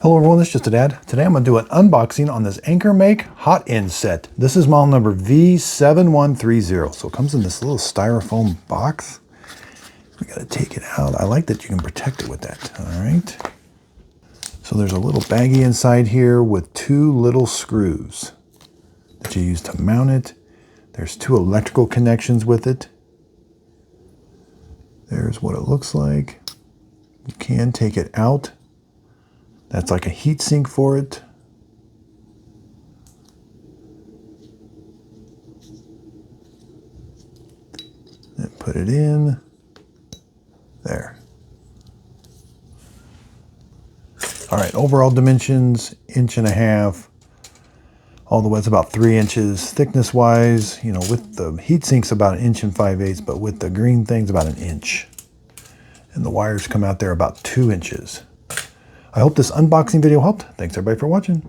Hello everyone, this is just a dad. Today I'm going to do an unboxing on this AnkerMake Hotend set. This is model number V7130. So it comes in this little styrofoam box. We got to take it out. I like that you can protect it with that. All right. So there's a little baggie inside here with two little screws that you use to mount it. There's two electrical connections with it. There's what it looks like. You can take it out. That's like a heat sink for it. And put it in. There. All right, overall dimensions, 1.5 inches. All the way, it's about 3 inches. Thickness wise, you know, with the heat sink's about 1.5 inches, but with the green thing's about 1 inch. And the wires come out there about 2 inches. I hope this unboxing video helped. Thanks everybody for watching.